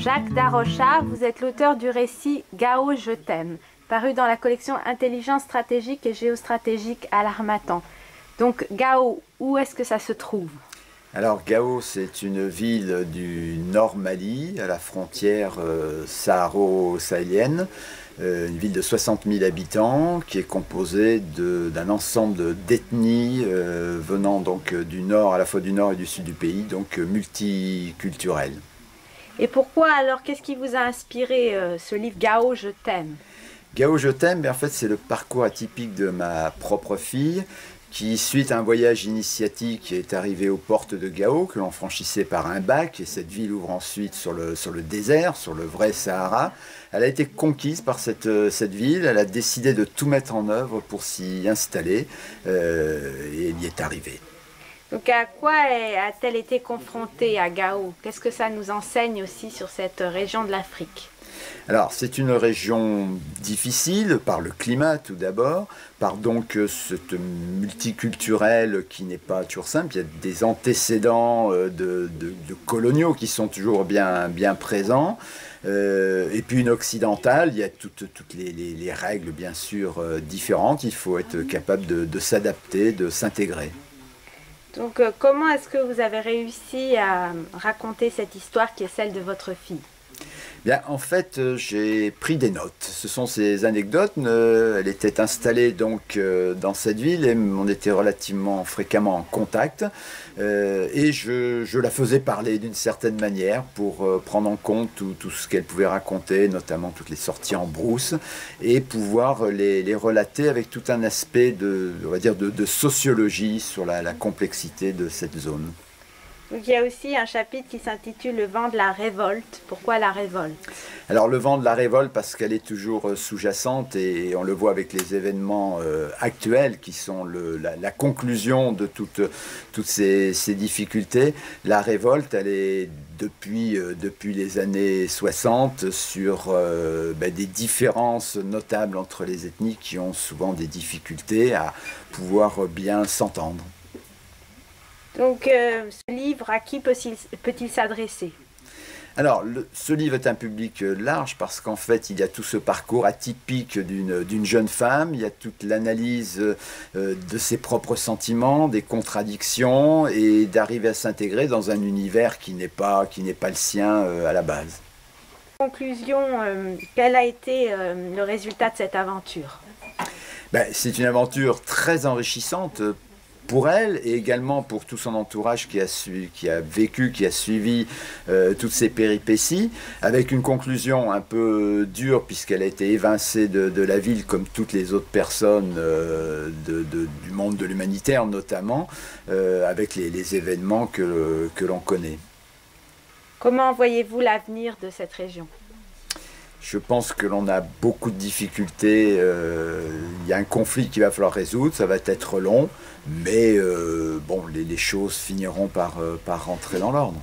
Jacques Darrocha, vous êtes l'auteur du récit Gao, je t'aime, paru dans la collection Intelligence stratégique et géostratégique à l'Harmattan. Donc Gao, où est-ce que ça se trouve? Alors Gao, c'est une ville du nord Mali, à la frontière saharo-sahélienne, une ville de 60 000 habitants qui est composée d'un ensemble d'ethnies venant donc du nord, à la fois du nord et du sud du pays, donc multiculturelles. Et pourquoi alors, qu'est-ce qui vous a inspiré ce livre Gao, je t'aime? Gao, je t'aime, en fait c'est le parcours atypique de ma propre fille qui, suite à un voyage initiatique, est arrivée aux portes de Gao, que l'on franchissait par un bac, et cette ville ouvre ensuite sur le désert, sur le vrai Sahara. Elle a été conquise par cette ville, elle a décidé de tout mettre en œuvre pour s'y installer, et elle y est arrivée. Donc à quoi a-t-elle été confrontée à Gao? Qu'est-ce que ça nous enseigne aussi sur cette région de l'Afrique? Alors, c'est une région difficile par le climat tout d'abord, par donc cette multiculturelle qui n'est pas toujours simple. Il y a des antécédents de coloniaux qui sont toujours bien présents. Et puis une occidentale, il y a toutes les règles bien sûr différentes. Il faut être capable de s'adapter, de s'intégrer. Donc comment est-ce que vous avez réussi à raconter cette histoire qui est celle de votre fille? Bien, en fait, j'ai pris des notes. Ce sont ces anecdotes. Elle était installée donc dans cette ville et on était relativement fréquemment en contact. Et je la faisais parler d'une certaine manière pour prendre en compte tout ce qu'elle pouvait raconter, notamment toutes les sorties en brousse, et pouvoir les relater avec tout un aspect on va dire de sociologie sur la complexité de cette zone. Donc il y a aussi un chapitre qui s'intitule Le vent de la révolte. Pourquoi la révolte? Alors le vent de la révolte parce qu'elle est toujours sous-jacente et on le voit avec les événements actuels qui sont la conclusion de toutes ces difficultés. La révolte, elle est depuis les années 60 sur des différences notables entre les ethnies qui ont souvent des difficultés à pouvoir bien s'entendre. Donc ce livre, à qui peut-il s'adresser? Alors, ce livre est un public large parce qu'en fait, il y a tout ce parcours atypique d'une jeune femme, il y a toute l'analyse de ses propres sentiments, des contradictions et d'arriver à s'intégrer dans un univers qui n'est pas le sien à la base. En conclusion, quel a été le résultat de cette aventure? C'est une aventure très enrichissante pour elle et également pour tout son entourage qui a suivi toutes ces péripéties, avec une conclusion un peu dure puisqu'elle a été évincée de la ville comme toutes les autres personnes du monde de l'humanitaire notamment, avec les événements que l'on connaît. Comment voyez-vous l'avenir de cette région? Je pense que l'on a beaucoup de difficultés. Il y a un conflit qu'il va falloir résoudre, ça va être long, mais bon, les choses finiront par rentrer dans l'ordre.